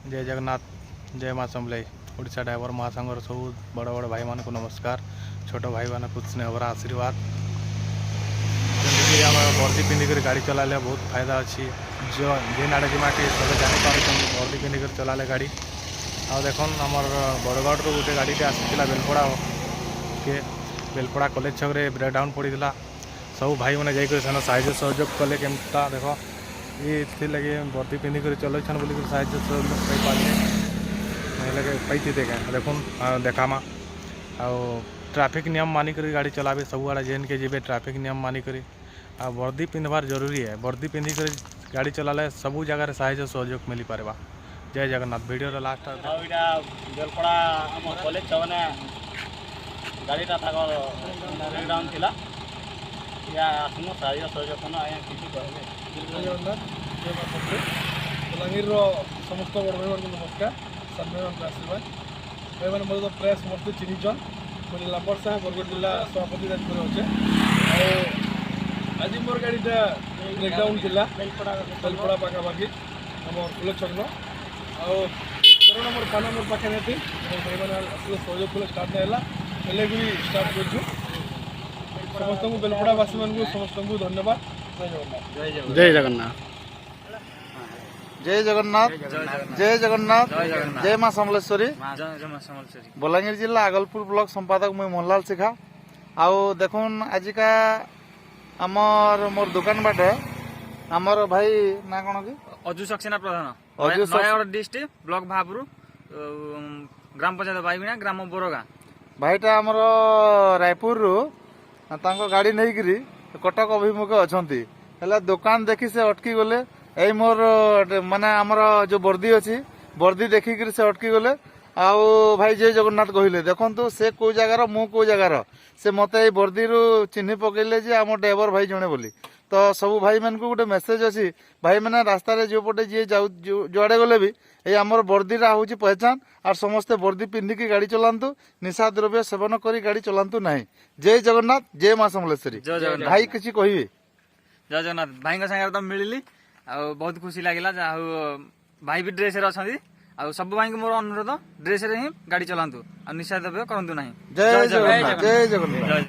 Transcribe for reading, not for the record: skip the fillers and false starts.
जय जगन्नाथ जय माँ समलाई ओडिशा ड्राइवर महासंघर सब बड़ बड़ भाई मान को नमस्कार। छोट भाई मान को स्नेहर आशीर्वाद। जमीक आम वर्दी पिंधिक गाड़ी चलाले बहुत फायदा अच्छी। जो जेन आड़े जिमा कि सब जापर वर्दी पिंधिक चलाले गाड़ी। आ देखन आमर बड़गढ़ गोटे गाड़ी आसाला बेलपड़ा के बेलपड़ा कॉलेज छक ब्रेकडाउन पड़ा। सब भाई मैंने जाकर साहाଯ୍य सहयोग कले केमता देख ये लगे वर्दी पिंधिक चलैछन बोल साहाଯ୍य सहयोग पाई देख देखामा आ ट्रैफिक नियम मानिक गाड़ी चलावे सब आड़े जेन के जी ट्रैफिक नियम मानिक आ वर्दी पिंधबार जरूरी है। वर्दी पिंधिक गाड़ी चलाले सब जगह साहाଯ୍य सहयोग मिल पारे। जय Jagannath video last Belpada college छने गाड़ीटा ब्रेकडाउन थिला या आसनु साहाଯ୍य सहयोग कन आया किसी कहबे बलांगीर समस्त बड़ भाई को नमस्कार। सामने आशीर्वाद भाई मैंने मतलब प्रेस मत चिन्हन मुझे लंबर साहे बरगढ़ जिला सभापति दायित्व अच्छे। आज मोर गाड़ीटा ब्रेकडाउन थिला बेलपड़ा पाखापाखि आम कॉलेज छक तेरह नंबर 5 नंबर पाखे नहीं भाई मैंने सहयोग कले स्टार्ट नहीं है भी स्टार्ट कर समस्त बेलपड़ावासी मान समस्त धन्यवाद। जय जगन्नाथ जय जगन्नाथ जय जगन्नाथ जय माँ समलेश्वरी। बलांगीर जिला आगलपुर ब्लॉक संपादक मुई मोहनलाल शिखा। आओ देखुन आजिका आमर मोर दुकान बाटे आमर भाई ना कौन कि अजु सक्सेना प्रधान नयागढ़ डिस्ट्रिक्ट ब्लॉक भापुर ग्राम पंचायत बाईबिना ग्राम बोरगा भाईटा आमर रायपुर रु गाड़ी नहीं कटक अभिमुखे अच्छी है दुकान देखी से अटकी गले यही मोर माने आमर जो वर्दी अच्छी वर्दी देखिक से अटकी गले। आओ भाई जय जगन्नाथ कहले देखु से कौ जगार मु कौ जगार से मत वर्दी रु चिन्ह पकड़े जे आम ड्राइवर भाई जड़े बोली। तो सब भाई मान को गोटे मेसेज अच्छी भाई मैंने रास्तार जो पटे जी जुआड़े गले भी ये आमर वर्दीटा हूँ पहचान और समस्ते वर्दी पिंधिक गाड़ी चलातु निशा द्रव्य सेवन कर गाड़ी चलातु ना। जय जगन्नाथ जय माँ समलेश्वरी। भाई किसी कहे जय जगन्नाथ भाई सागर तो मिली बहुत खुशी लगे भाई भी ड्रेस अच्छा सब भाई मोर अनुरोध ड्रेस ही गाड़ी चलातु निशा द्रव्य करूँ ना। जय जगन्नाथ जय जगन्नाथ।